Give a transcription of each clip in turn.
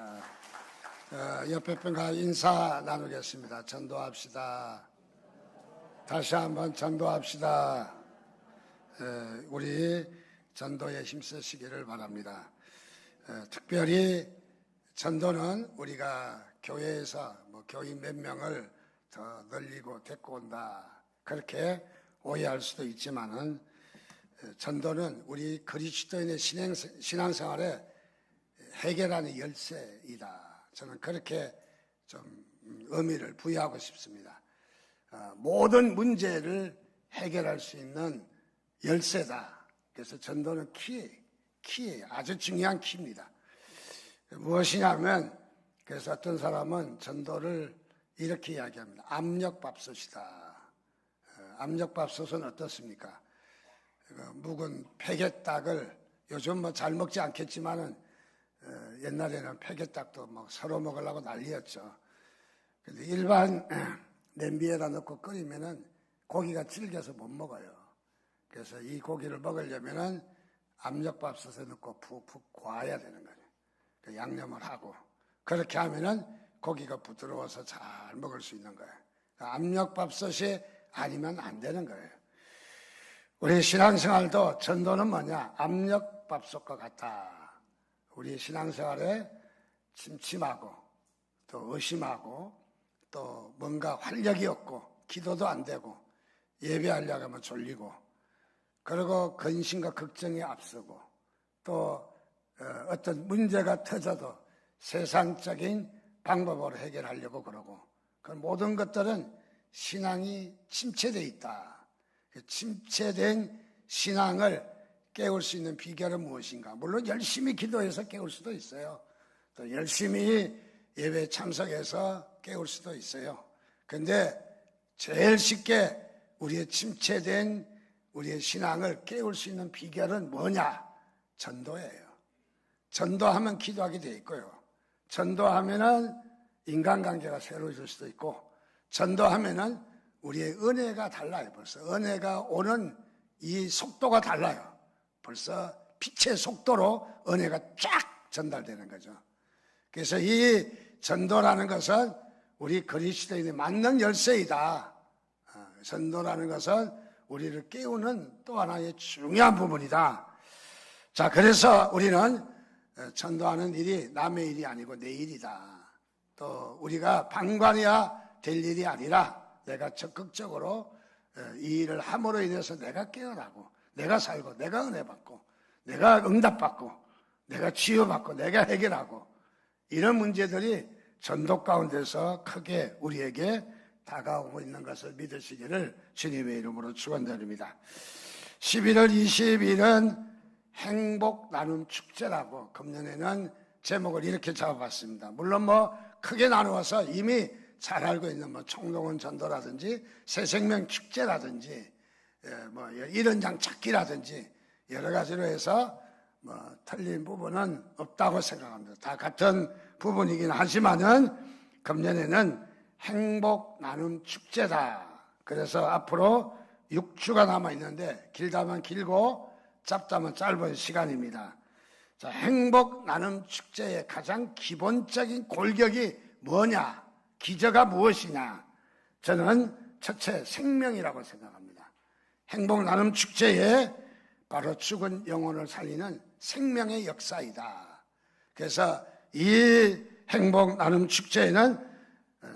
하겠습니다. 옆에 분과 인사 나누겠습니다. 전도합시다. 다시 한번 전도합시다. 우리 전도에 힘쓰시기를 바랍니다. 특별히 전도는 우리가 교회에서 교인 몇 명을 더 늘리고 데리고 온다, 그렇게 오해할 수도 있지만은, 전도는 우리 그리스도인의 신앙생활에 해결하는 열쇠이다. 저는 그렇게 좀 의미를 부여하고 싶습니다. 모든 문제를 해결할 수 있는 열쇠다. 그래서 전도는 키예요. 아주 중요한 키입니다. 무엇이냐면, 그래서 어떤 사람은 전도를 이렇게 이야기합니다. 압력밥솥이다. 압력밥솥은 어떻습니까? 묵은 폐개떡을, 요즘 잘 먹지 않겠지만은 옛날에는 폐개떡도 서로 먹으려고 난리였죠. 근데 일반 냄비에다 넣고 끓이면은 고기가 질겨서 못 먹어요. 그래서 이 고기를 먹으려면은 압력밥솥에 넣고 푹푹 구워야 되는 거예요. 양념을 하고, 그렇게 하면은 고기가 부드러워서 잘 먹을 수 있는 거예요. 압력밥솥이 아니면 안 되는 거예요. 우리 신앙생활도 전도는 뭐냐? 압력밥솥과 같다. 우리 신앙생활에 침침하고 또 의심하고 또 뭔가 활력이 없고 기도도 안 되고 예배하려고 하면 졸리고, 그리고 근심과 걱정이 앞서고, 또 어떤 문제가 터져도 세상적인 방법으로 해결하려고 그러고, 그 모든 것들은 신앙이 침체되어 있다. 침체된 신앙을 깨울 수 있는 비결은 무엇인가? 물론 열심히 기도해서 깨울 수도 있어요. 또 열심히 예배에 참석해서 깨울 수도 있어요. 근데 제일 쉽게 우리의 침체된 우리의 신앙을 깨울 수 있는 비결은 뭐냐? 전도예요. 전도하면 기도하게 돼 있고요. 전도하면은 인간관계가 새로워질 수도 있고, 전도하면은 우리의 은혜가 달라요. 벌써 은혜가 오는 이 속도가 달라요. 벌써 빛의 속도로 은혜가 쫙 전달되는 거죠. 그래서 이 전도라는 것은 우리 그리스도인이 맞는 열쇠이다. 전도라는 것은 우리를 깨우는 또 하나의 중요한 부분이다. 자, 그래서 우리는 전도하는 일이 남의 일이 아니고 내 일이다. 또 우리가 방관해야 될 일이 아니라 내가 적극적으로 이 일을 함으로 인해서 내가 깨어나고, 내가 살고, 내가 은혜 받고, 내가 응답받고, 내가 치유받고, 내가 해결하고, 이런 문제들이 전도 가운데서 크게 우리에게 다가오고 있는 것을 믿으시기를 주님의 이름으로 축원드립니다. 11월 20일은 행복 나눔 축제라고 금년에는 제목을 이렇게 잡아봤습니다. 물론 크게 나누어서 이미 잘 알고 있는 총동원 전도라든지 새생명 축제라든지 일원장 찾기라든지 여러 가지로 해서 틀린 부분은 없다고 생각합니다. 다 같은 부분이긴 하지만은 금년에는 행복 나눔 축제다. 그래서 앞으로 6주가 남아 있는데, 길다면 길고 짧다면 짧은 시간입니다. 자, 행복 나눔 축제의 가장 기본적인 골격이 뭐냐? 기저가 무엇이냐? 저는 첫째 생명이라고 생각합니다. 행복 나눔 축제에 바로 죽은 영혼을 살리는 생명의 역사이다. 그래서 이 행복 나눔 축제에는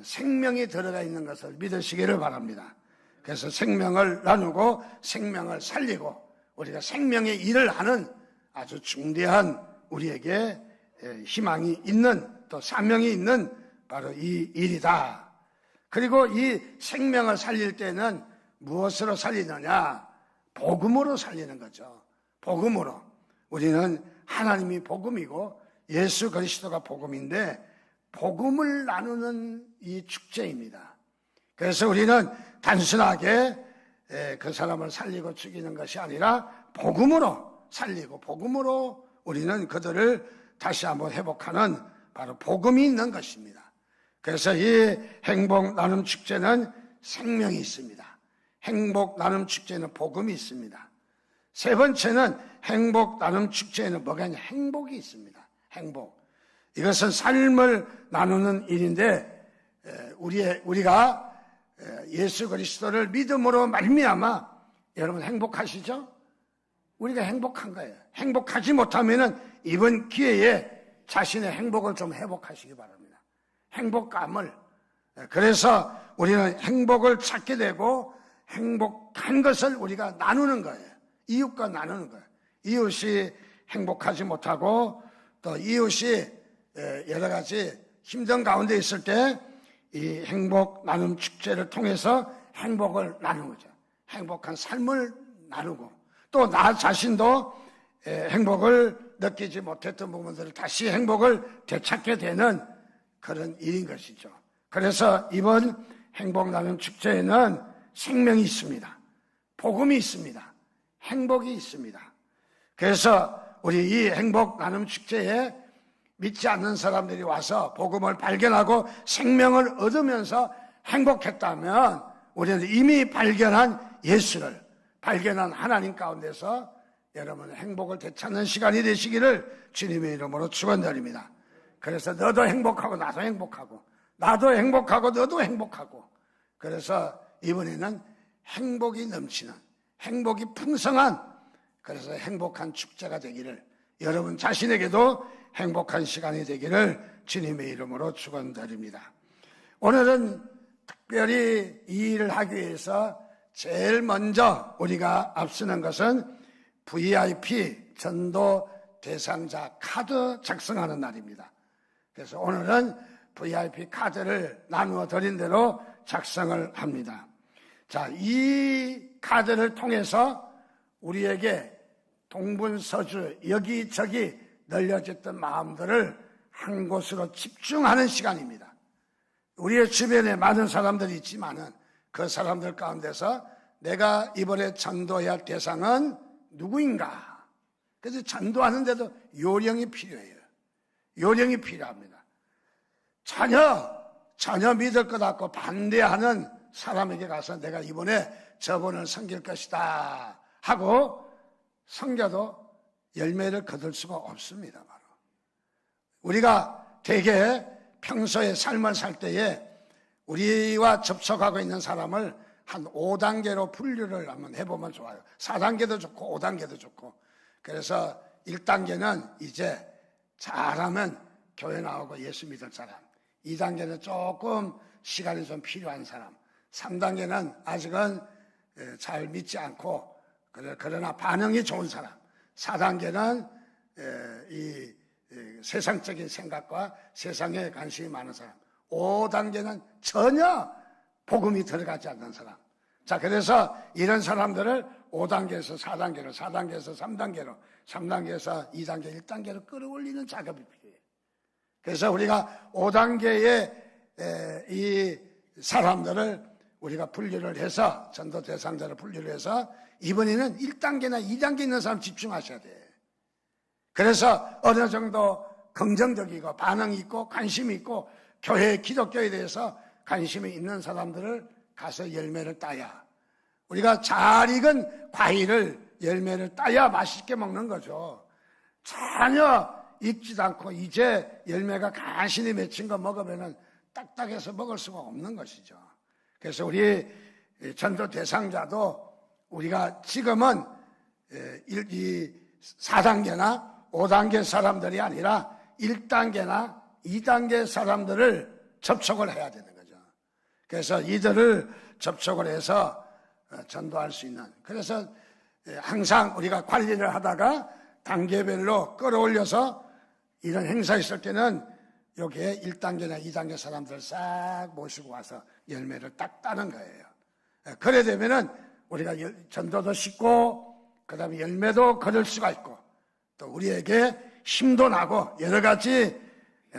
생명이 들어가 있는 것을 믿으시기를 바랍니다. 그래서 생명을 나누고 생명을 살리고 우리가 생명의 일을 하는 아주 중대한 우리에게 희망이 있는, 또 사명이 있는 바로 이 일이다. 그리고 이 생명을 살릴 때는 무엇으로 살리느냐? 복음으로 살리는 거죠. 복음으로. 우리는 하나님이 복음이고 예수 그리스도가 복음인데, 복음을 나누는 이 축제입니다. 그래서 우리는 단순하게 그 사람을 살리고 죽이는 것이 아니라 복음으로 살리고, 복음으로 우리는 그들을 다시 한번 회복하는 바로 복음이 있는 것입니다. 그래서 이 행복 나눔 축제는 생명이 있습니다. 행복 나눔 축제는 복음이 있습니다. 세 번째는 행복 나눔 축제에는 뭐가 있냐? 행복이 있습니다. 행복. 이것은 삶을 나누는 일인데 우리가 예수 그리스도를 믿음으로 말미암아 여러분 행복하시죠? 우리가 행복한 거예요. 행복하지 못하면은 이번 기회에 자신의 행복을 좀 회복하시기 바랍니다. 행복감을. 그래서 우리는 행복을 찾게 되고 행복한 것을 우리가 나누는 거예요. 이웃과 나누는 거예요. 이웃이 행복하지 못하고 또 이웃이 여러 가지 힘든 가운데 있을 때 이 행복 나눔 축제를 통해서 행복을 나누는 거죠. 행복한 삶을 나누고 또 나 자신도 행복을 느끼지 못했던 부분들을 다시 행복을 되찾게 되는 그런 일인 것이죠. 그래서 이번 행복 나눔 축제에는 생명이 있습니다. 복음이 있습니다. 행복이 있습니다. 그래서 우리 이 행복 나눔 축제에 믿지 않는 사람들이 와서 복음을 발견하고 생명을 얻으면서 행복했다면 우리는 이미 발견한 예수를 발견한 하나님 가운데서 여러분 행복을 되찾는 시간이 되시기를 주님의 이름으로 축원드립니다. 그래서 너도 행복하고 나도 행복하고 나도 행복하고 너도 행복하고 그래서 이번에는 행복이 넘치는 행복이 풍성한 그래서 행복한 축제가 되기를 여러분 자신에게도 행복한 시간이 되기를 주님의 이름으로 축원드립니다. 오늘은 특별히 이 일을 하기 위해서 제일 먼저 우리가 앞서는 것은 VIP 전도 대상자 카드 작성하는 날입니다. 그래서 오늘은 VIP 카드를 나누어 드린 대로 작성을 합니다. 자, 이 카드를 통해서 우리에게 동분서주 여기저기 널려졌던 마음들을 한 곳으로 집중하는 시간입니다. 우리의 주변에 많은 사람들이 있지만은 그 사람들 가운데서 내가 이번에 전도해야 할 대상은 누구인가? 그래서 전도하는데도 요령이 필요해요. 요령이 필요합니다. 전혀 믿을 것 같고 반대하는 사람에게 가서 내가 이번에 저분을 섬길 것이다 하고 섬겨도 열매를 거둘 수가 없습니다. 바로 우리가 되게 평소에 삶을 살 때에 우리와 접촉하고 있는 사람을 한 5단계로 분류를 한번 해보면 좋아요. 4단계도 좋고 5단계도 좋고. 그래서 1단계는 이제 잘하면 교회 나오고 예수 믿을 사람. 2단계는 조금 시간이 좀 필요한 사람. 3단계는 아직은 잘 믿지 않고 그러나 반응이 좋은 사람. 4단계는 이 세상적인 생각과 세상에 관심이 많은 사람. 5단계는 전혀 복음이 들어가지 않는 사람. 자, 그래서 이런 사람들을 5단계에서 4단계로, 4단계에서 3단계로, 3단계에서 2단계, 1단계로 끌어올리는 작업이 필요해요. 그래서 우리가 5단계의 이 사람들을 우리가 분류를 해서 전도 대상자를 분류를 해서 이번에는 1단계나 2단계 있는 사람 집중하셔야 돼요. 그래서 어느 정도 긍정적이고 반응이 있고 관심이 있고 교회 기독교에 대해서 관심이 있는 사람들을 가서 열매를 따야 우리가 잘 익은 과일을 열매를 따야 맛있게 먹는 거죠. 전혀 익지도 않고 이제 열매가 간신히 맺힌 거 먹으면 딱딱해서 먹을 수가 없는 것이죠. 그래서 우리 전도 대상자도 우리가 지금은 이 4단계나 5단계 사람들이 아니라 1단계나 2단계 사람들을 접촉을 해야 되는 거죠. 그래서 이들을 접촉을 해서 전도할 수 있는. 그래서 항상 우리가 관리를 하다가 단계별로 끌어올려서 이런 행사 있을 때는 여기에 1단계나 2단계 사람들 싹 모시고 와서 열매를 딱 따는 거예요. 그래 되면은 우리가 전도도 쉽고 그 다음에 열매도 거둘 수가 있고 또 우리에게 힘도 나고 여러 가지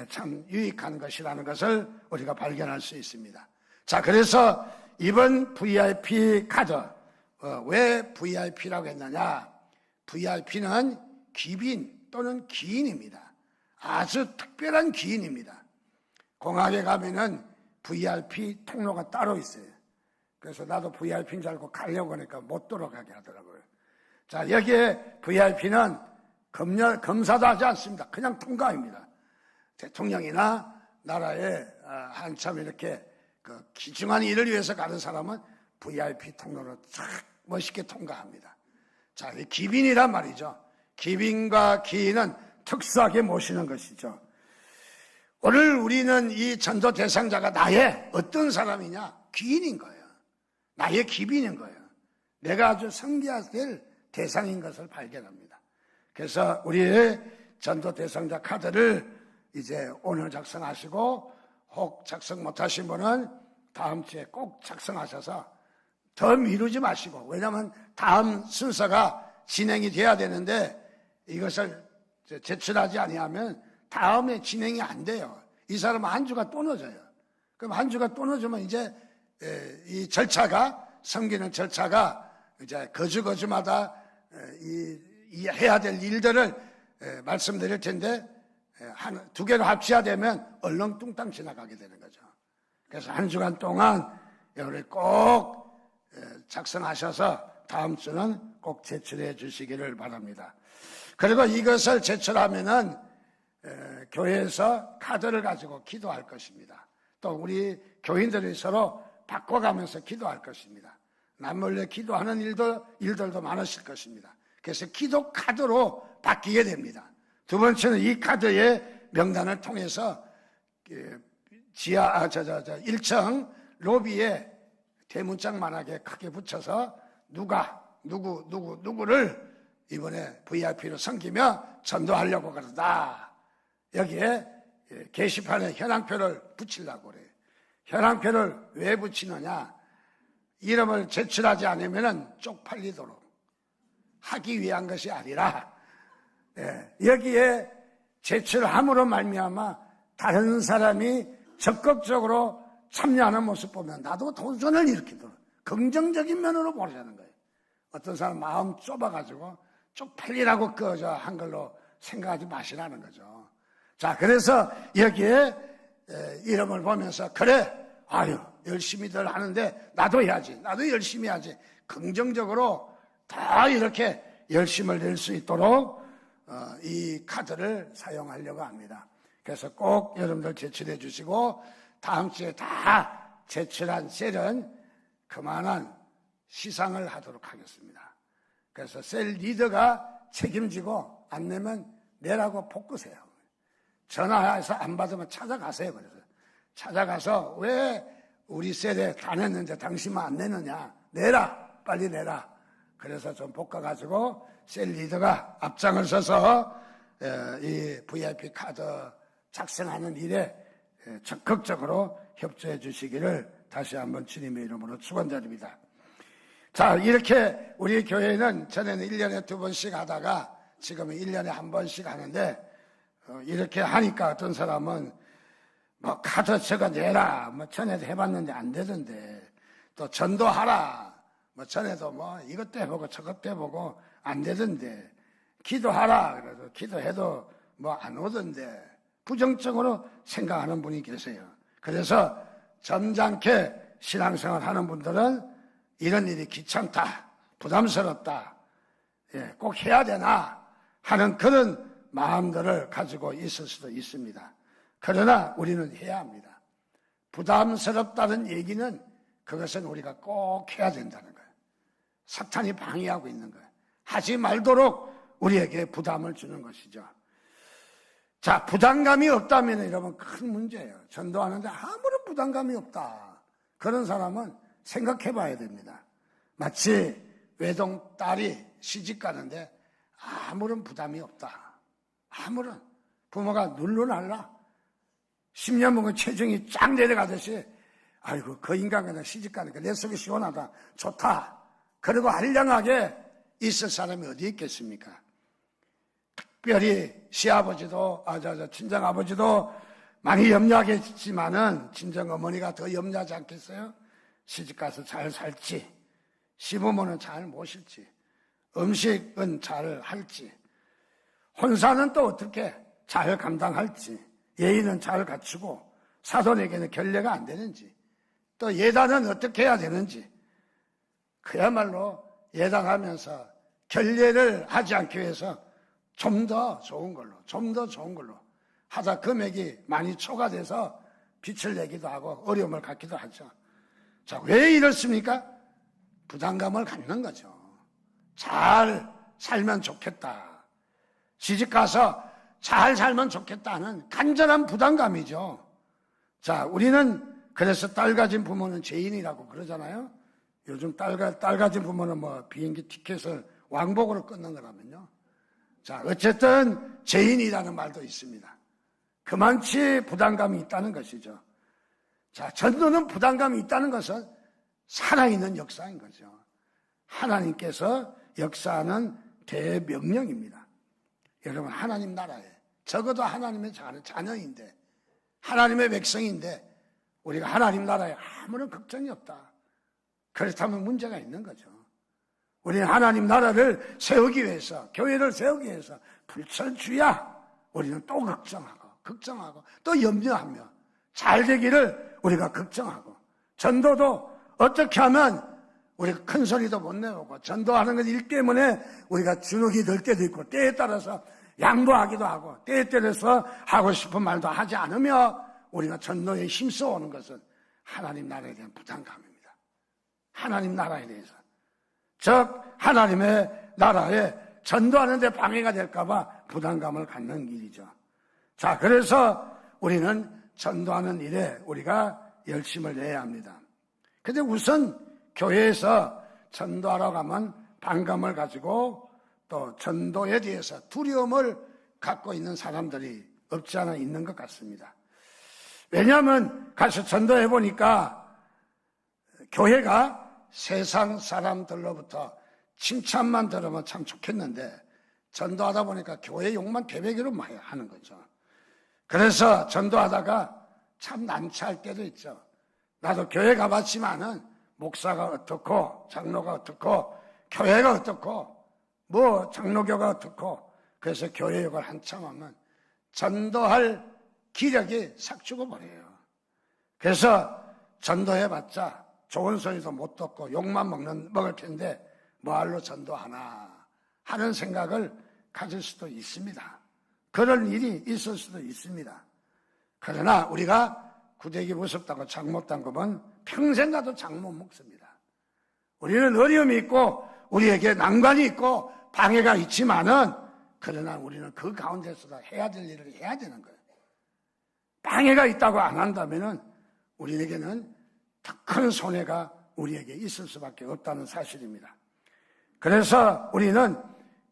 참 유익한 것이라는 것을 우리가 발견할 수 있습니다. 자, 그래서 이번 VIP 카드, 왜 VIP라고 했느냐? VIP는 귀빈 또는 기인입니다. 아주 특별한 기인입니다. 공항에 가면은 VIP 통로가 따로 있어요. 그래서 나도 VIP인 줄 알고 가려고 하니까 못 들어가게 하더라고요. 자, 여기에 VIP는 검사도 하지 않습니다. 그냥 통과입니다. 대통령이나 나라에 한참 이렇게 그 귀중한 일을 위해서 가는 사람은 VIP 통로로 쫙 멋있게 통과합니다. 자, 이 귀빈이란 말이죠. 귀빈과 기인은 특수하게 모시는 것이죠. 오늘 우리는 이 전도 대상자가 나의 어떤 사람이냐? 귀인인 거예요. 나의 귀빈인 거예요. 내가 아주 섬겨야 될 대상인 것을 발견합니다. 그래서 우리의 전도 대상자 카드를 이제 오늘 작성하시고 혹 작성 못하신 분은 다음 주에 꼭 작성하셔서 더 미루지 마시고, 왜냐하면 다음 순서가 진행이 돼야 되는데 이것을 제출하지 아니하면 다음에 진행이 안 돼요. 이 사람은 한 주가 또 늦어요. 그럼 한 주가 또 늦으면 이제 이 절차가, 섬기는 절차가 이제 거주마다 이 해야 될 일들을 말씀드릴 텐데 두 개로 합쳐야 되면 얼렁뚱땅 지나가게 되는 거죠. 그래서 한 주간 동안 여러분이 꼭 작성하셔서 다음 주는 꼭 제출해 주시기를 바랍니다. 그리고 이것을 제출하면은 교회에서 카드를 가지고 기도할 것입니다. 또 우리 교인들이 서로 바꿔가면서 기도할 것입니다. 남몰래 기도하는 일들도 많으실 것입니다. 그래서 기도 카드로 바뀌게 됩니다. 두 번째는 이 카드의 명단을 통해서 1층 로비에 대문짝만하게 크게 붙여서 누구를 이번에 VIP로 섬기며 전도하려고 그러다. 여기에 게시판에 현황표를 붙이려고 그래요. 현황표를 왜 붙이느냐? 이름을 제출하지 않으면 쪽팔리도록 하기 위한 것이 아니라, 여기에 제출함으로 말미암아 다른 사람이 적극적으로 참여하는 모습 보면 나도 도전을 일으키도록 긍정적인 면으로 보자는 거예요. 어떤 사람 마음 좁아가지고 쪽팔리라고 한 걸로 생각하지 마시라는 거죠. 자, 그래서 여기에 이름을 보면서 그래, 아유 열심히들 하는데 나도 해야지, 나도 열심히 해야지, 긍정적으로 다 이렇게 열심을 낼 수 있도록 이 카드를 사용하려고 합니다. 그래서 꼭 여러분들 제출해 주시고 다음 주에 다 제출한 셀은 그만한 시상을 하도록 하겠습니다. 그래서 셀 리더가 책임지고 안 내면 내라고 볶으세요. 전화해서 안 받으면 찾아가세요. 그래서 찾아가서 왜 우리 셀에 다 냈는데 당신만 안 내느냐, 내라, 빨리 내라. 그래서 좀 볶아가지고 셀 리더가 앞장을 서서 이 VIP 카드 작성하는 일에 적극적으로 협조해 주시기를 다시 한번 주님의 이름으로 축원드립니다. 자, 이렇게 우리 교회는 전에는 1년에 2번씩 하다가 지금은 1년에 1번씩 하는데, 이렇게 하니까 어떤 사람은 뭐 카드 적어내라, 뭐 전에도 해봤는데 안 되던데, 또 전도하라, 뭐 전에도 뭐 이것도 해보고 저것도 해보고 안 되던데, 기도하라 그래도 기도해도 뭐 안 오던데, 부정적으로 생각하는 분이 계세요. 그래서 점잖게 신앙생활 하는 분들은 이런 일이 귀찮다, 부담스럽다, 꼭 해야 되나 하는 그런 마음들을 가지고 있을 수도 있습니다. 그러나 우리는 해야 합니다. 부담스럽다는 얘기는 그것은 우리가 꼭 해야 된다는 거예요. 사탄이 방해하고 있는 거예요. 하지 말도록 우리에게 부담을 주는 것이죠. 자, 부담감이 없다면 여러분 큰 문제예요. 전도하는데 아무런 부담감이 없다, 그런 사람은 생각해 봐야 됩니다. 마치 외동딸이 시집 가는데 아무런 부담이 없다, 아무런, 부모가 눌러날라 10년 먹은 체중이 쫙 내려가듯이, 아이고 그 인간과 시집 가니까 내 속이 시원하다, 좋다, 그리고 한량하게 있을 사람이 어디 있겠습니까? 특별히 시아버지도 친정아버지도 많이 염려하겠지만은 친정어머니가 더 염려하지 않겠어요? 시집가서 잘 살지, 시부모는 잘 모실지, 음식은 잘 할지, 혼사는 또 어떻게 잘 감당할지, 예의는 잘 갖추고 사돈에게는 결례가 안 되는지, 또 예단은 어떻게 해야 되는지, 그야말로 예단하면서 결례를 하지 않기 위해서 좀 더 좋은 걸로 하다 금액이 많이 초과돼서 빚을 내기도 하고 어려움을 갖기도 하죠. 자, 왜 이렇습니까? 부담감을 갖는 거죠. 잘 살면 좋겠다. 시집가서 잘 살면 좋겠다는 간절한 부담감이죠. 자, 우리는 그래서 딸 가진 부모는 죄인이라고 그러잖아요. 요즘 딸 가진 부모는 뭐 비행기 티켓을 왕복으로 끊는 거라면요. 자, 어쨌든 죄인이라는 말도 있습니다. 그만치 부담감이 있다는 것이죠. 자, 전도는 부담감이 있다는 것은 살아있는 역사인 거죠. 하나님께서 역사하는 대명령입니다. 여러분, 하나님 나라에 적어도 하나님의 자녀인데, 하나님의 백성인데 우리가 하나님 나라에 아무런 걱정이 없다. 그렇다면 문제가 있는 거죠. 우리는 하나님 나라를 세우기 위해서, 교회를 세우기 위해서 불철주야 우리는 또 걱정하고 또 염려하며 잘 되기를 우리가 걱정하고, 전도도 어떻게 하면 우리가 큰 소리도 못 내오고, 전도하는 것 일 때문에 우리가 주눅이 들 때도 있고, 때에 따라서 양보하기도 하고, 때에 따라서 하고 싶은 말도 하지 않으며 우리가 전도에 힘써오는 것은 하나님 나라에 대한 부담감입니다. 하나님 나라에 대해서, 즉 하나님의 나라에 전도하는 데 방해가 될까 봐 부담감을 갖는 일이죠. 자, 그래서 우리는 전도하는 일에 우리가 열심을 내야 합니다. 근데 우선 교회에서 전도하러 가면 반감을 가지고 또 전도에 대해서 두려움을 갖고 있는 사람들이 없지 않아 있는 것 같습니다. 왜냐하면 가서 전도해 보니까 교회가 세상 사람들로부터 칭찬만 들으면 참 좋겠는데, 전도하다 보니까 교회 욕만 되배기로 많이 하는 거죠. 그래서 전도하다가 참 난처할 때도 있죠. 나도 교회 가봤지만은 목사가 어떻고 장로가 어떻고 교회가 어떻고 뭐 장로교가 어떻고, 그래서 교회 욕을 한참 하면 전도할 기력이 싹 죽어버려요. 그래서 전도해봤자 좋은 소리도 못 듣고 욕만 먹을 텐데 뭐할로 전도하나 하는 생각을 가질 수도 있습니다. 그런 일이 있을 수도 있습니다. 그러나 우리가 구데기 무섭다고 장 못 담그면 평생 가도 장 못 먹습니다. 우리는 어려움이 있고 우리에게 난관이 있고 방해가 있지만은, 그러나 우리는 그 가운데서도 해야 될 일을 해야 되는 거예요. 방해가 있다고 안 한다면은 우리에게는 더 큰 손해가 우리에게 있을 수밖에 없다는 사실입니다. 그래서 우리는,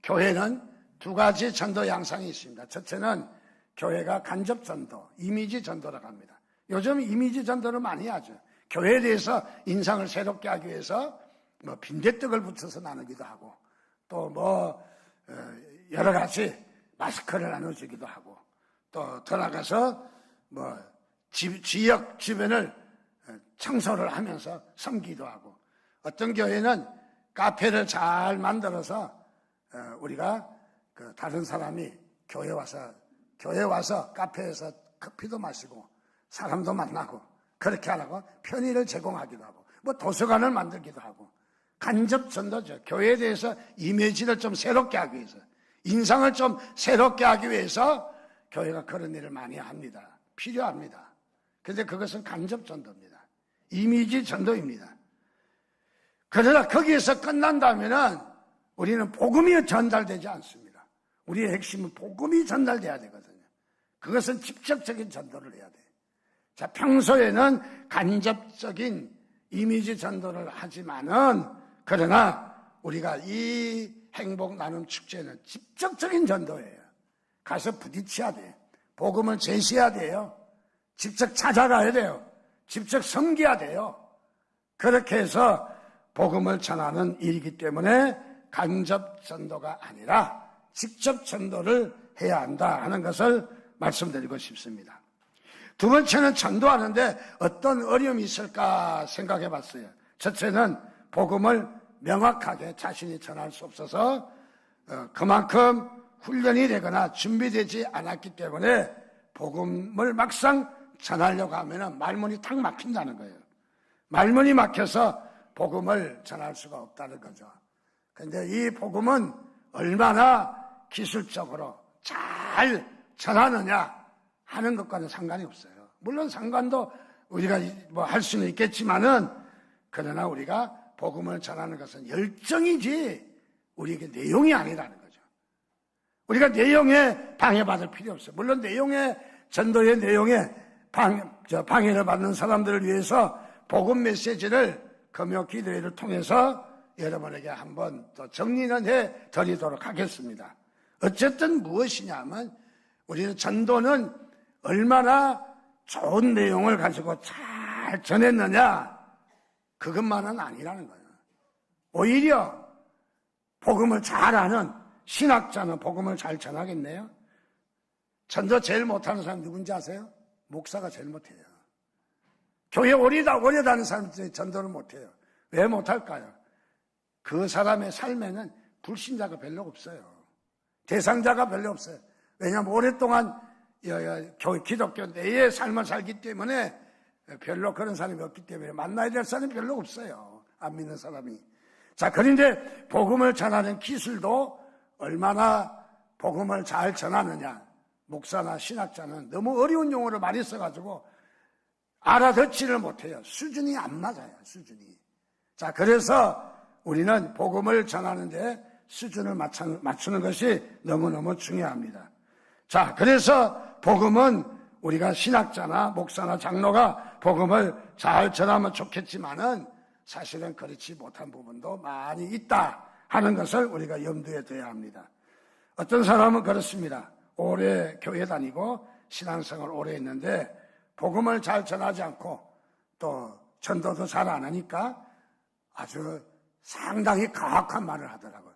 교회는 두 가지 전도 양상이 있습니다. 첫째는 교회가 간접 전도, 이미지 전도라고 합니다. 요즘 이미지 전도를 많이 하죠. 교회에 대해서 인상을 새롭게 하기 위해서 뭐 빈대떡을 붙여서 나누기도 하고, 또 여러 가지 마스크를 나눠주기도 하고, 또 더 나가서 지역 주변을 청소를 하면서 섬기기도 하고, 어떤 교회는 카페를 잘 만들어서 우리가 다른 사람이 교회 와서 카페에서 커피도 마시고 사람도 만나고 그렇게 하라고 편의를 제공하기도 하고, 도서관을 만들기도 하고, 간접 전도죠. 교회에 대해서 이미지를 좀 새롭게 하기 위해서, 인상을 좀 새롭게 하기 위해서 교회가 그런 일을 많이 합니다. 필요합니다. 그런데 그것은 간접 전도입니다. 이미지 전도입니다. 그러나 거기에서 끝난다면은 우리는 복음이 전달되지 않습니다. 우리의 핵심은 복음이 전달돼야 되거든요. 그것은 직접적인 전도를 해야 돼요. 자, 평소에는 간접적인 이미지 전도를 하지만은, 그러나 우리가 이 행복 나눔 축제는 직접적인 전도예요. 가서 부딪혀야 돼요. 복음을 제시해야 돼요. 직접 찾아가야 돼요. 직접 섬겨야 돼요. 그렇게 해서 복음을 전하는 일이기 때문에 간접 전도가 아니라 직접 전도를 해야 한다 하는 것을 말씀드리고 싶습니다. 두 번째는 전도하는데 어떤 어려움이 있을까 생각해 봤어요. 첫째는 복음을 명확하게 자신이 전할 수 없어서 그만큼 훈련이 되거나 준비되지 않았기 때문에 복음을 막상 전하려고 하면 말문이 탁 막힌다는 거예요. 말문이 막혀서 복음을 전할 수가 없다는 거죠. 그런데 이 복음은 얼마나 기술적으로 잘 전하느냐, 하는 것과는 상관이 없어요. 물론 상관도 우리가 뭐 할 수는 있겠지만은, 그러나 우리가 복음을 전하는 것은 열정이지 우리에게 내용이 아니라는 거죠. 우리가 내용에 방해받을 필요 없어요. 물론 전도의 내용에 방해를 받는 사람들을 위해서 복음 메시지를 금요 기도회를 통해서 여러분에게 한번 또 정리는 해 드리도록 하겠습니다. 어쨌든 무엇이냐면, 우리는 전도는 얼마나 좋은 내용을 가지고 잘 전했느냐, 그것만은 아니라는 거예요. 오히려 복음을 잘 아는 신학자는 복음을 잘 전하겠네요. 전도 제일 못하는 사람 누군지 아세요? 목사가 제일 못해요. 교회 오래 다니는 사람들이 전도를 못해요. 왜 못할까요? 그 사람의 삶에는 불신자가 별로 없어요. 대상자가 별로 없어요. 왜냐하면 오랫동안 기독교 내의 삶을 살기 때문에 별로 그런 사람이 없기 때문에 만나야 될 사람이 별로 없어요. 안 믿는 사람이. 자, 그런데 복음을 전하는 기술도 얼마나 복음을 잘 전하느냐. 목사나 신학자는 너무 어려운 용어를 많이 써가지고 알아듣지를 못해요. 수준이 안 맞아요. 수준이. 자, 그래서 우리는 복음을 전하는데 수준을 맞추는 것이 너무너무 중요합니다. 자, 그래서 복음은 우리가 신학자나 목사나 장로가 복음을 잘 전하면 좋겠지만은 사실은 그렇지 못한 부분도 많이 있다 하는 것을 우리가 염두에 둬야 합니다. 어떤 사람은 그렇습니다. 오래 교회 다니고 신앙생활 오래 했는데 복음을 잘 전하지 않고 또 전도도 잘 안 하니까 아주 상당히 가혹한 말을 하더라고요.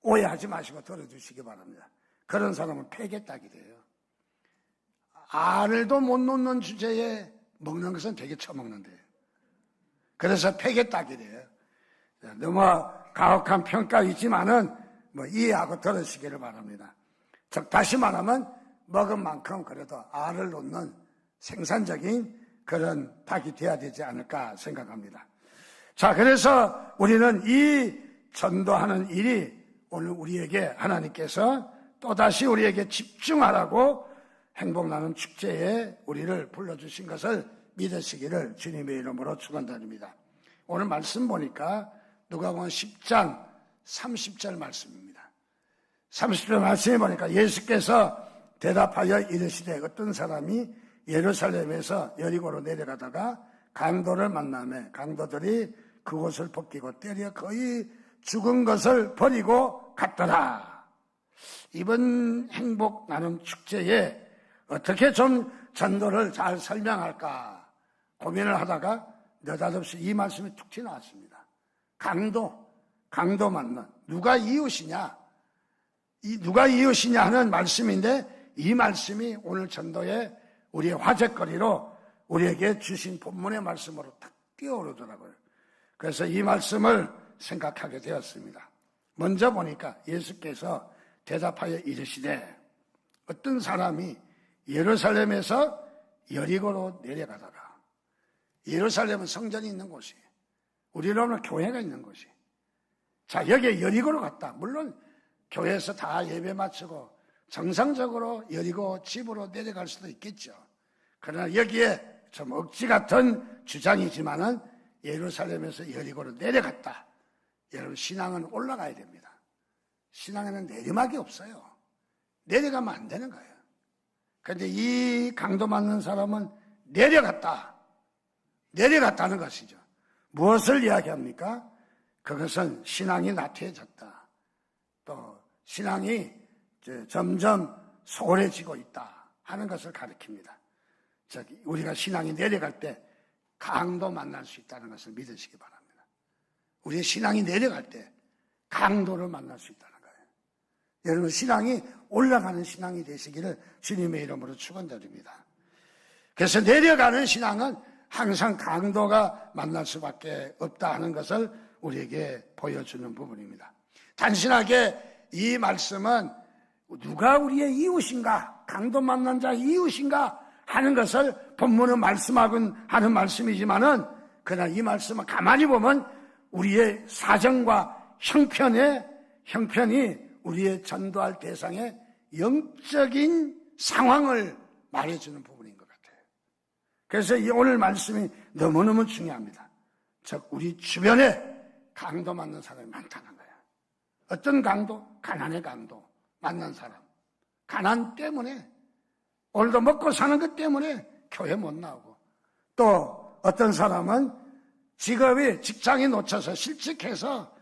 오해하지 마시고 들어주시기 바랍니다. 그런 사람은 폐계딱이 돼요. 알도 못 놓는 주제에 먹는 것은 되게 처먹는데요. 그래서 폐계딱이 돼요. 너무 가혹한 평가이지만은 이해하고 들으시기를 바랍니다. 즉 다시 말하면 먹은 만큼 그래도 알을 놓는 생산적인 그런 닭이 돼야 되지 않을까 생각합니다. 자, 그래서 우리는 이 전도하는 일이 오늘 우리에게 하나님께서 또다시 우리에게 집중하라고 행복나눔 축제에 우리를 불러주신 것을 믿으시기를 주님의 이름으로 축원드립니다. 오늘 말씀 보니까 누가복음 10장 30절 말씀입니다. 30절 말씀에 보니까 예수께서 대답하여 이르시되 어떤 사람이 예루살렘에서 여리고로 내려가다가 강도를 만나매 강도들이 그곳을 벗기고 때려 거의 죽은 것을 버리고 갔더라. 이번 행복 나눔 축제에 어떻게 좀 전도를 잘 설명할까 고민을 하다가 느닷없이 이 말씀이 툭 튀어나왔습니다. 강도 만나. 누가 이웃이냐? 누가 이웃이냐 하는 말씀인데 이 말씀이 오늘 전도의 우리의 화제거리로 우리에게 주신 본문의 말씀으로 탁 뛰어오르더라고요. 그래서 이 말씀을 생각하게 되었습니다. 먼저 보니까 예수께서 대답하여 이르시되 어떤 사람이 예루살렘에서 여리고로 내려가다가, 예루살렘은 성전이 있는 곳이, 우리로는 교회가 있는 곳이, 자, 여기에 여리고로 갔다. 물론 교회에서 다 예배 마치고 정상적으로 여리고 집으로 내려갈 수도 있겠죠. 그러나 여기에 좀 억지 같은 주장이지만은 예루살렘에서 여리고로 내려갔다. 여러분, 신앙은 올라가야 됩니다. 신앙에는 내리막이 없어요. 내려가면 안 되는 거예요. 그런데 이 강도 맞는 사람은 내려갔다는 것이죠. 무엇을 이야기합니까? 그것은 신앙이 나태해졌다. 또 신앙이 점점 소홀해지고 있다 하는 것을 가리킵니다. 즉 우리가 신앙이 내려갈 때 강도 만날 수 있다는 것을 믿으시기 바랍니다. 우리의 신앙이 내려갈 때 강도를 만날 수 있다는 거예요. 여러분, 신앙이 올라가는 신앙이 되시기를 주님의 이름으로 축원드립니다. 그래서 내려가는 신앙은 항상 강도가 만날 수밖에 없다 하는 것을 우리에게 보여주는 부분입니다. 단순하게 이 말씀은 누가 우리의 이웃인가, 강도 만난 자 이웃인가 하는 것을 본문은 말씀하곤 하는 말씀이지만은, 그러나 이 말씀은 가만히 보면 우리의 사정과 형편이 우리의 전도할 대상의 영적인 상황을 말해주는 부분인 것 같아요. 그래서 이 오늘 말씀이 너무너무 중요합니다. 즉 우리 주변에 강도 맞는 사람이 많다는 거예요. 어떤 강도? 가난의 강도 만난 사람. 가난 때문에 오늘도 먹고 사는 것 때문에 교회 못 나오고, 또 어떤 사람은 직장이 놓쳐서 실직해서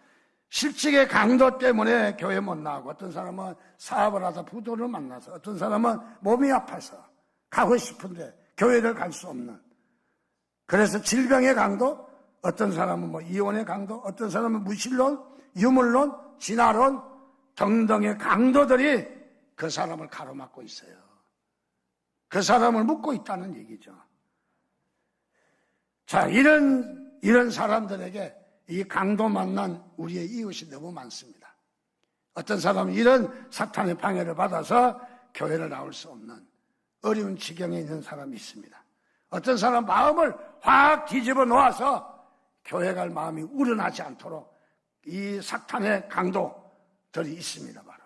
실직의 강도 때문에 교회 못 나오고, 어떤 사람은 사업을 하다 부도를 만나서, 어떤 사람은 몸이 아파서 가고 싶은데 교회를 갈 수 없는, 그래서 질병의 강도, 어떤 사람은 이혼의 강도, 어떤 사람은 무신론, 유물론, 진화론 등등의 강도들이 그 사람을 가로막고 있어요. 그 사람을 묶고 있다는 얘기죠. 자, 이런 사람들에게 이 강도 만난 우리의 이웃이 너무 많습니다. 어떤 사람은 이런 사탄의 방해를 받아서 교회를 나올 수 없는 어려운 지경에 있는 사람이 있습니다. 어떤 사람 마음을 확 뒤집어 놓아서 교회 갈 마음이 우러나지 않도록 이 사탄의 강도들이 있습니다. 바로.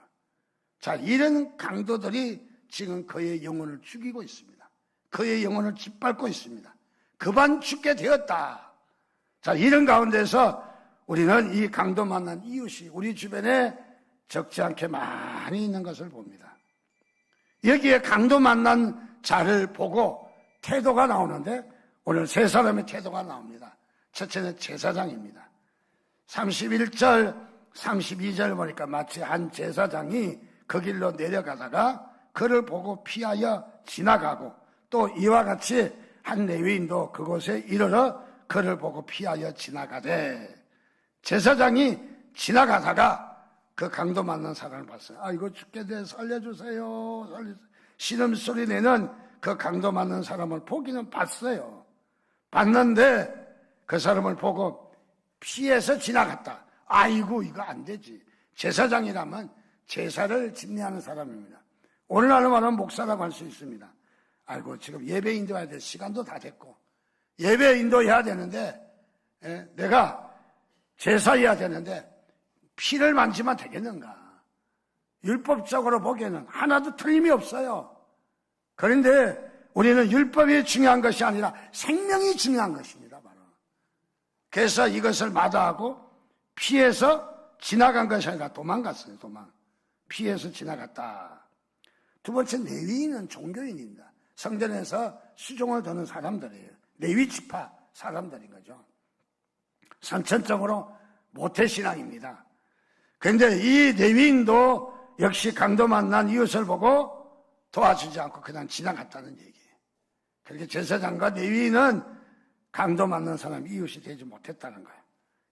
자, 이런 강도들이 지금 그의 영혼을 죽이고 있습니다. 그의 영혼을 짓밟고 있습니다. 그만 죽게 되었다. 자, 이런 가운데서 우리는 이 강도 만난 이웃이 우리 주변에 적지 않게 많이 있는 것을 봅니다. 여기에 강도 만난 자를 보고 태도가 나오는데 오늘 세 사람의 태도가 나옵니다. 첫째는 제사장입니다. 31절, 32절 보니까 마치 한 제사장이 그 길로 내려가다가 그를 보고 피하여 지나가고, 또 이와 같이 한 레위인도 그곳에 이르러 그를 보고 피하여 지나가되, 제사장이 지나가다가 그 강도 만난 사람을 봤어요. 이거 죽게 돼 살려주세요. 신음소리 내는 그 강도 만난 사람을 보기는 봤어요. 봤는데 그 사람을 보고 피해서 지나갔다. 아이고, 이거 안 되지. 제사장이라면 제사를 집례하는 사람입니다. 오늘날로 말하면 목사라고 할 수 있습니다. 아이고, 지금 예배 인도해야 될 시간도 다 됐고 예배 인도해야 되는데 내가 제사해야 되는데 피를 만지면 되겠는가? 율법적으로 보기에는 하나도 틀림이 없어요. 그런데 우리는 율법이 중요한 것이 아니라 생명이 중요한 것입니다. 바로. 그래서 이것을 마다하고 피해서 지나간 것이 아니라 도망갔어요. 피해서 지나갔다. 두 번째, 레위인은 종교인입니다. 성전에서 수종을 드는 사람들이에요. 레위 지파 사람들인 거죠. 선천적으로 모태신앙입니다. 그런데 이 레위인도 역시 강도 만난 이웃을 보고 도와주지 않고 그냥 지나갔다는 얘기예요. 그렇게 제사장과 레위인은 강도 만난 사람 이웃이 되지 못했다는 거예요.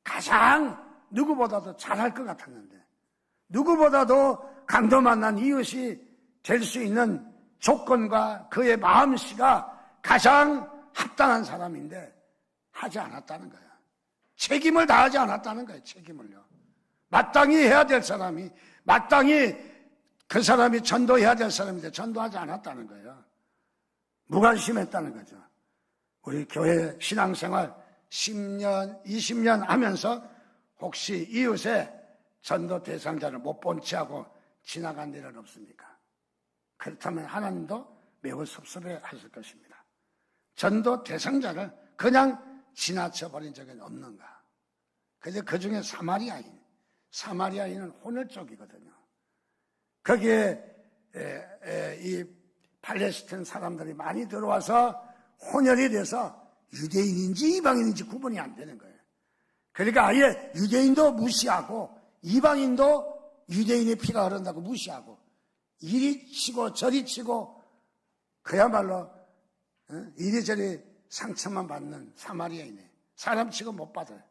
가장 누구보다도 잘할 것 같았는데, 누구보다도 강도 만난 이웃이 될 수 있는 조건과 그의 마음씨가 가장 합당한 사람인데 하지 않았다는 거예요. 책임을 다하지 않았다는 거예요. 책임을요. 마땅히 해야 될 사람이, 마땅히 그 사람이 전도해야 될 사람인데 전도하지 않았다는 거예요. 무관심했다는 거죠. 우리 교회 신앙생활 10년, 20년 하면서 혹시 이웃의 전도 대상자를 못 본 채하고 지나간 일은 없습니까? 그렇다면 하나님도 매우 섭섭해 하실 것입니다. 전도 대상자를 그냥 지나쳐버린 적은 없는가? 그런데 그 중에 사마리아인은 혼혈족이거든요. 거기에 이 팔레스타인 사람들이 많이 들어와서 혼혈이 돼서 유대인인지 이방인인지 구분이 안 되는 거예요. 그러니까 아예 유대인도 무시하고 이방인도 유대인의 피가 흐른다고 무시하고 이리 치고 저리 치고 그야말로 이리저리 상처만 받는 사마리아인이에요. 사람 치고 못 받아요.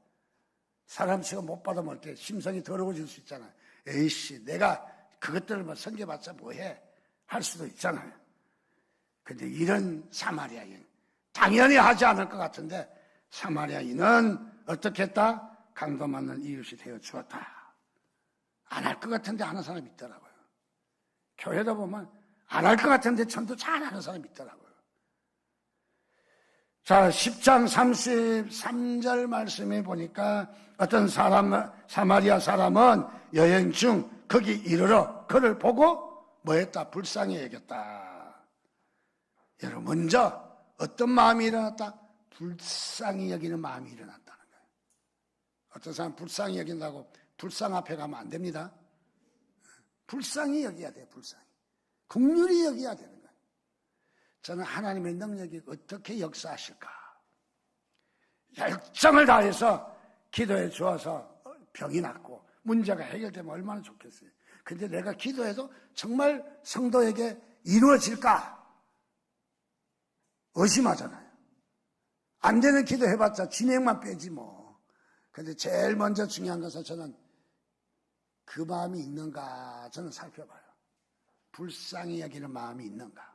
사람 치고 못 받으면 어때? 심성이 더러워질 수 있잖아요. 에이씨, 내가 그것들을 뭐 섬겨봤자 뭐해? 할 수도 있잖아요. 근데 이런 사마리아인, 당연히 하지 않을 것 같은데 사마리아인은 어떻게 했다? 강도 맞는 이웃이 되어 주었다. 안 할 것 같은데 하는 사람이 있더라고요. 교회다 보면 안 할 것 같은데 전도 잘하는 사람이 있더라고요. 자, 10장 33절 말씀에 보니까 어떤 사마리아 사람은 여행 중 거기 이르러 그를 보고 뭐 했다? 불쌍히 여겼다. 여러분, 먼저 어떤 마음이 일어났다? 불쌍히 여기는 마음이 일어났다는 거예요. 어떤 사람 불쌍히 여긴다고 불쌍 앞에 가면 안 됩니다. 불쌍히 여겨야 돼요. 불쌍히. 긍휼히 여겨야 되는 거예요. 저는 하나님의 능력이 어떻게 역사하실까? 열정을 다해서 기도해 주어서 병이 낫고 문제가 해결되면 얼마나 좋겠어요. 근데 내가 기도해도 정말 성도에게 이루어질까? 의심하잖아요. 안 되는 기도 해봤자 진행만 빼지 뭐. 근데 제일 먼저 중요한 것은 저는 그 마음이 있는가 저는 살펴봐요. 불쌍히 여기는 마음이 있는가.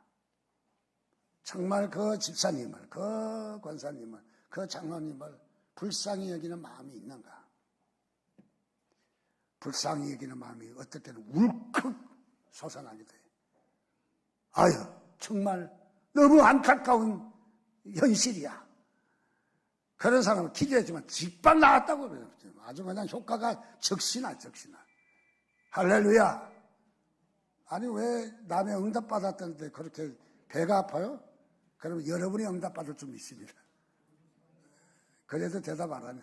정말 그 집사님을, 그 권사님을, 그 장로님을 불쌍히 여기는 마음이 있는가. 불쌍히 여기는 마음이 어떨 때는 울컥 솟아나게 돼요. 아유, 정말 너무 안타까운 현실이야. 그런 사람은 기도했지만 직방 나왔다고 그래요. 아주 그냥 효과가 적시나. 할렐루야. 아니, 왜 남의 응답 받았던데 그렇게 배가 아파요? 그러면 여러분이 응답 받을 좀 있습니다. 그래도 대답 안 하네.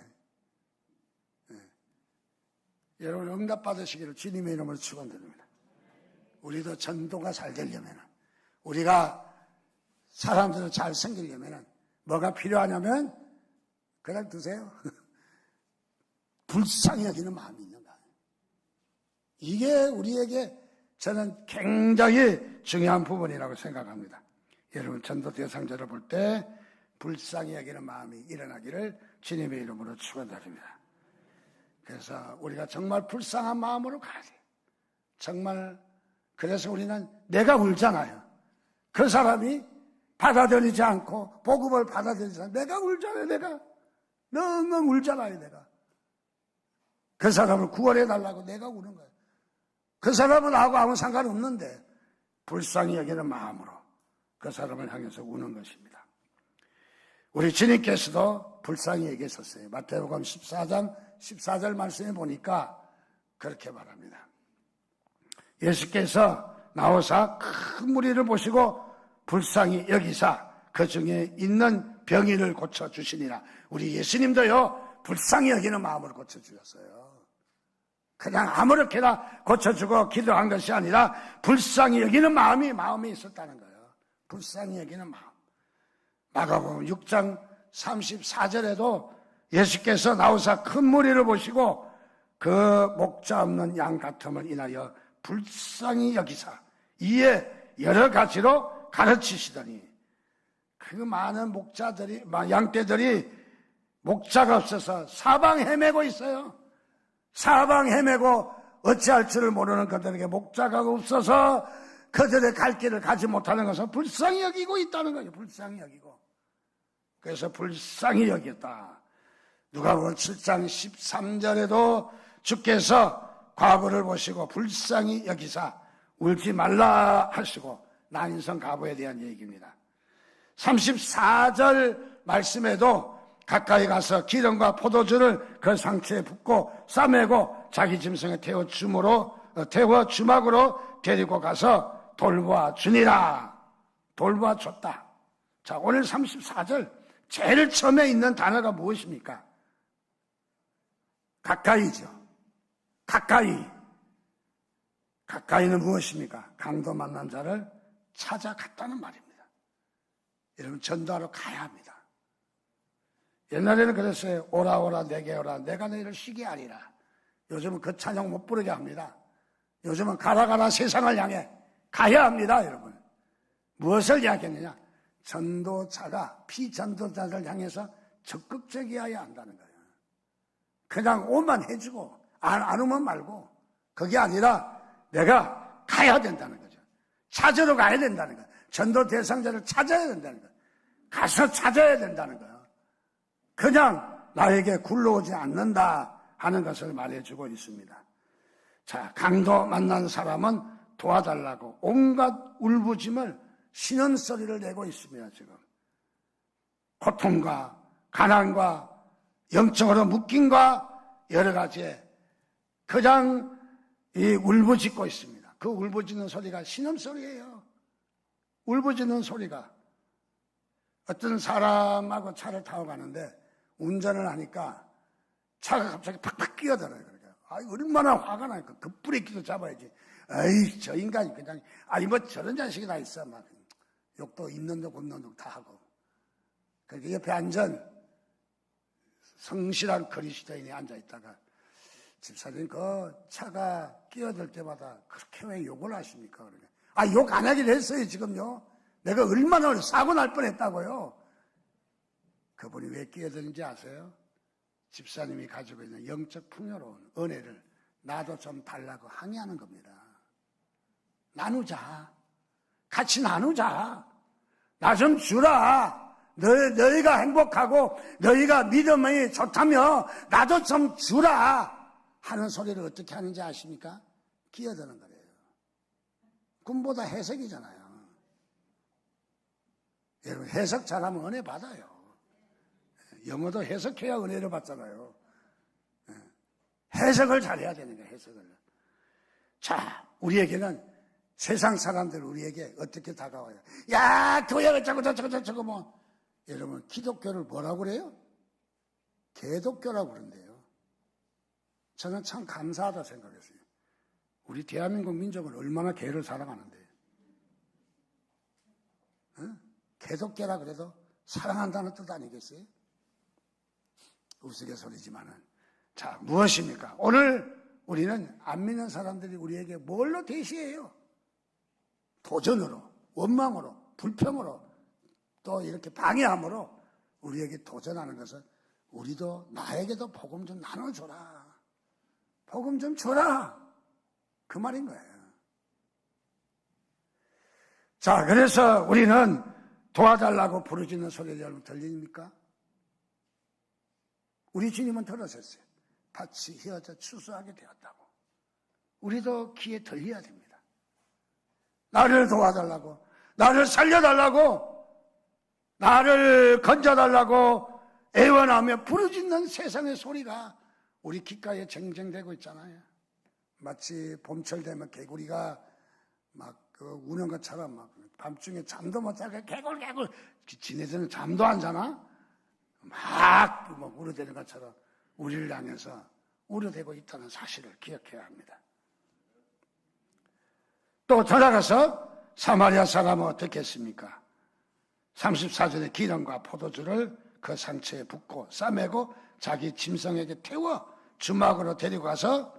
여러분 응답 받으시기를 주님의 이름으로 축원드립니다. 우리도 전도가 잘 되려면, 우리가 사람들을 잘 섬기려면 뭐가 필요하냐면 그냥 두세요. 불쌍히 여기는 마음이 있는가. 이게 우리에게 저는 굉장히 중요한 부분이라고 생각합니다. 여러분 전도 대상자를 볼 때 불쌍히 여기는 마음이 일어나기를 주님의 이름으로 축원드립니다. 그래서 우리가 정말 불쌍한 마음으로 가야 돼요. 정말. 그래서 우리는 내가 울잖아요. 그 사람이 받아들이지 않고 복음을 받아들이지 않고 내가 울잖아요. 내가 너무 울잖아요. 내가 그 사람을 구원해 달라고 내가 우는 거예요. 그 사람은 나하고 아무 상관없는데 불쌍히 여기는 마음으로 그 사람을 향해서 우는 것입니다. 우리 주님께서도 불쌍히 여기셨어요. 마태복음 14장 14절 말씀에 보니까 그렇게 말합니다. 예수께서 나오사 큰 무리를 보시고 불쌍히 여기사 그 중에 있는 병인을 고쳐주시니라. 우리 예수님도요 불쌍히 여기는 마음으로 고쳐주셨어요. 그냥 아무렇게나 고쳐주고 기도한 것이 아니라 불쌍히 여기는 마음이 있었다는 거예요. 불쌍히 여기는 마음. 마가복음 6장 34절에도 예수께서 나오사 큰 무리를 보시고 그 목자 없는 양 같음을 인하여 불쌍히 여기사 이에 여러 가지로 가르치시더니 그 많은 목자들이, 양떼들이 목자가 없어서 사방 헤매고 있어요. 사방 헤매고 어찌할 줄을 모르는 그들에게 목자가 없어서 그들의 갈 길을 가지 못하는 것을 불쌍히 여기고 있다는 거예요. 불쌍히 여기고. 그래서 불쌍히 여겼다. 누가복음 7장 13절에도 주께서 과부를 보시고 불쌍히 여기사 울지 말라 하시고 난인성 과부에 대한 얘기입니다. 34절 말씀에도 가까이 가서 기름과 포도주를 그 상처에 붓고 싸매고 자기 짐승에 태워 주막으로 데리고 가서 돌보아 주니라. 돌보아 줬다. 자, 오늘 34절 제일 처음에 있는 단어가 무엇입니까? 가까이죠. 가까이는 무엇입니까? 강도 만난 자를 찾아갔다는 말입니다. 여러분 전도하러 가야 합니다. 옛날에는 그랬어요. 오라 오라 내게 오라 내가 너희를 쉬게 하리라. 요즘은 그 찬양 못 부르게 합니다. 요즘은 가라 가라 세상을 향해 가야 합니다. 여러분 무엇을 이야기했느냐? 전도자가 피전도자를 향해서 적극적이어야 한다는 거예요. 그냥 오만 해주고 안 오면 말고 그게 아니라 내가 가야 된다는 거죠. 찾으러 가야 된다는 거예요. 전도 대상자를 찾아야 된다는 거예요. 가서 찾아야 된다는 거예요. 그냥 나에게 굴러오지 않는다 하는 것을 말해주고 있습니다. 자, 강도 만난 사람은 도와달라고 온갖 울부짐을 신음소리를 내고 있습니다. 지금 고통과 가난과 영적으로 묶임과 여러 가지에 그냥 이 울부짖고 있습니다. 그 울부짖는 소리가 신음소리예요. 울부짖는 소리가 어떤 사람하고 차를 타고 가는데 운전을 하니까 차가 갑자기 팍팍 끼어들어요. 그러니까 얼마나 화가 나니까 그 브레이크도 잡아야지. 에이, 저 인간이 그냥 뭐 저런 자식이 다 있어. 막 욕도 있는 욕 없는 욕 다 하고. 그러니까 옆에 앉은 성실한 그리스도인이 앉아 있다가 집사님 그 차가 끼어들 때마다 그렇게 왜 욕을 하십니까? 그러니까 욕 안 하긴 했어요 지금요. 내가 얼마나 사고 날 뻔했다고요. 그분이 왜 끼어드는지 아세요? 집사님이 가지고 있는 영적 풍요로운 은혜를 나도 좀 달라고 항의하는 겁니다. 나누자. 같이 나누자. 나 좀 주라. 너희가 행복하고 너희가 믿음이 좋다며 나도 좀 주라 하는 소리를 어떻게 하는지 아십니까? 끼어드는 거예요. 꿈보다 해석이잖아요. 여러분 해석 잘하면 은혜 받아요. 영어도 해석해야 은혜를 받잖아요. 해석을 잘해야 되는 거예요. 해석을. 자, 우리에게는 세상 사람들 우리에게 어떻게 다가와요? 야, 교회가 저거 뭐. 여러분 기독교를 뭐라고 그래요? 개독교라고 그런대요. 저는 참 감사하다 생각했어요. 우리 대한민국 민족은 얼마나 개를 사랑하는데. 개독교라 그래도 사랑한다는 뜻 아니겠어요? 우스갯소리지만은. 자, 무엇입니까? 오늘 우리는 안 믿는 사람들이 우리에게 뭘로 대시해요? 도전으로, 원망으로, 불평으로, 또 이렇게 방해함으로 우리에게 도전하는 것은 우리도 나에게도 복음 좀 나눠줘라. 복음 좀 줘라. 그 말인 거예요. 자, 그래서 우리는 도와달라고 부르짖는 소리 여러분 들립니까? 우리 주님은 들으셨어요. 밭이 휘어져 추수하게 되었다고. 우리도 귀에 들려야 됩니다. 나를 도와달라고, 나를 살려달라고, 나를 건져달라고 애원하며 부르짖는 세상의 소리가 우리 귓가에 쟁쟁대고 있잖아요. 마치 봄철 되면 개구리가 막 우는 것처럼 막 밤중에 잠도 못 자게 개굴개굴 지네들은 잠도 안 자나? 막 우려대는 것처럼 우리를 향해서 우려대고 있다는 사실을 기억해야 합니다. 또 돌아가서 사마리아 사람은 어떻게 했습니까? 34절에 기름과 포도주를 그 상처에 붓고 싸매고 자기 짐승에게 태워 주막으로 데리고 가서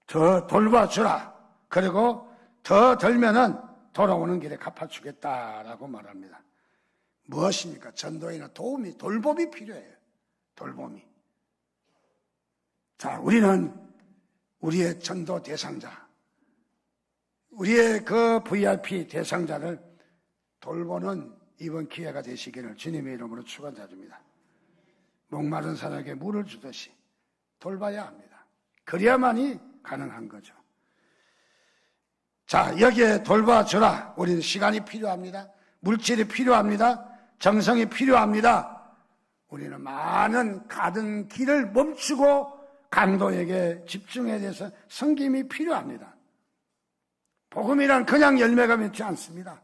더 돌봐주라. 그리고 더 덜면은 돌아오는 길에 갚아주겠다라고 말합니다. 무엇입니까? 전도에는 도움이, 돌봄이 필요해요. 돌봄이. 자, 우리는 우리의 전도 대상자, 우리의 그 VIP 대상자를 돌보는 이번 기회가 되시기를 주님의 이름으로 축원드립니다. 목마른 사람에게 물을 주듯이 돌봐야 합니다. 그래야만이 가능한 거죠. 자, 여기에 돌봐주라. 우리는 시간이 필요합니다. 물질이 필요합니다. 정성이 필요합니다. 우리는 많은 가던 길을 멈추고 강도에게 집중해야 돼서 섬김이 필요합니다. 복음이란 그냥 열매가 맺지 않습니다.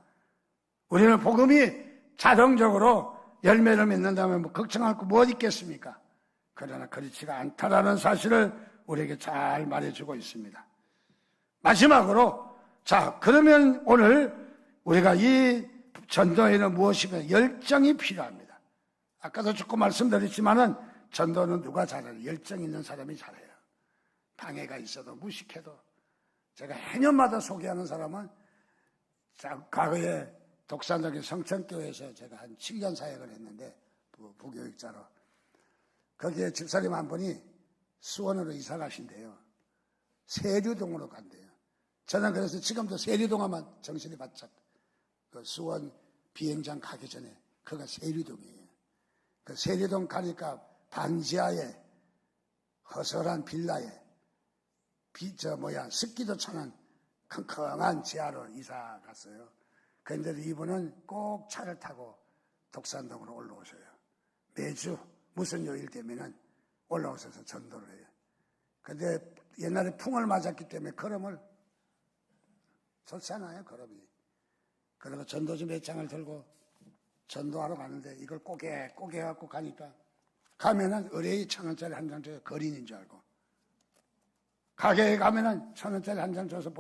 우리는 복음이 자동적으로 열매를 맺는다면 걱정할 거 무엇 있겠습니까? 그러나 그렇지가 않다라는 사실을 우리에게 잘 말해주고 있습니다. 마지막으로, 자, 그러면 오늘 우리가 이 전도에는 무엇이면 열정이 필요합니다. 아까도 조금 말씀드렸지만은 전도는 누가 잘해요? 열정 있는 사람이 잘해요. 방해가 있어도 무식해도. 제가 해년마다 소개하는 사람은 과거에 독산동의 성천교회에서 제가 한 7년 사역을 했는데 부교육자로 거기에 집사님 한 분이 수원으로 이사 가신대요. 세류동으로 간대요. 저는 그래서 지금도 세류동 하면 정신이 바짝 그 수원 비행장 가기 전에 그가 세류동이에요. 그 세류동 가니까 반지하에 허설한 빌라에 습기도 차는 컴컴한 지하로 이사 갔어요. 그런데 이분은 꼭 차를 타고 독산동으로 올라오셔요. 매주 무슨 요일 되면은 올라오셔서 전도를 해요. 근데 옛날에 풍을 맞았기 때문에 걸음을 좋지 않아요, 걸음이. 그리고 전도지 몇 장을 들고 전도하러 가는데 이걸 꼬개 갖고 가니까 가면은 의뢰의 1,000원짜리 한 장 줘요. 거린인 줄 알고. 가게에 가면은 1,000원짜리 한 장 줘서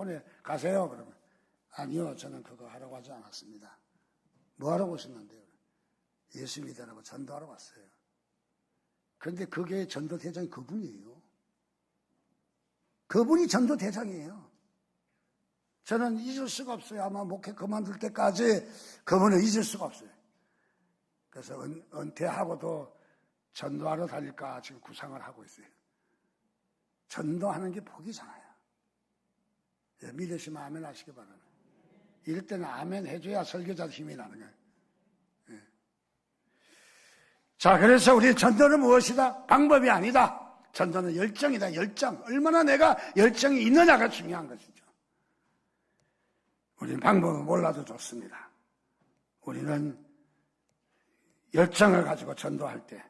가세요. 그러면 아니요, 저는 그거 하라고 하지 않았습니다. 뭐 하라고 오셨는데요? 예수 믿으라고 전도하러 왔어요. 그런데 그게 전도대장이 그분이에요. 그분이 전도대장이에요. 저는 잊을 수가 없어요. 아마 목회 그만둘 때까지 그분을 잊을 수가 없어요. 그래서 은퇴하고도 전도하러 다닐까 지금 구상을 하고 있어요. 전도하는 게 복이잖아요. 예, 믿으시면 아멘 하시기 바랍니다. 이럴 때는 아멘 해줘야 설교자도 힘이 나는 거예요. 예. 자, 그래서 우리 전도는 무엇이다? 방법이 아니다. 전도는 열정이다. 열정. 얼마나 내가 열정이 있느냐가 중요한 것이죠. 우리는 방법은 몰라도 좋습니다. 우리는 열정을 가지고 전도할 때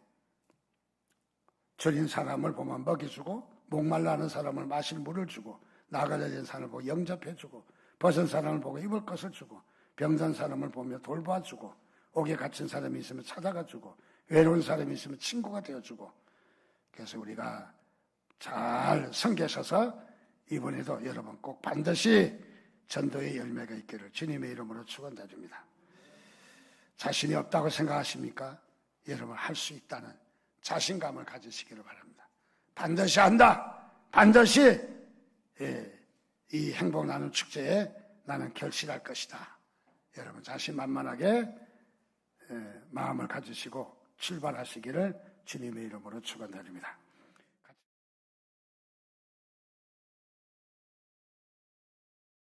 줄인 사람을 보면 먹이주고 목말라 하는 사람을 마실 물을 주고 나가려진 사람을 보고 영접해주고 벗은 사람을 보고 입을 것을 주고 병든 사람을 보며 돌봐주고 옥에 갇힌 사람이 있으면 찾아가주고 외로운 사람이 있으면 친구가 되어주고 그래서 우리가 잘 섬기셔서 이번에도 여러분 꼭 반드시 전도의 열매가 있기를 주님의 이름으로 축원드립니다. 자신이 없다고 생각하십니까? 여러분 할 수 있다는 자신감을 가지시기를 바랍니다. 반드시 한다. 반드시 이 행복 나눔 축제에 나는 결실할 것이다. 여러분 자신만만하게 마음을 가지시고 출발하시기를 주님의 이름으로 축원드립니다.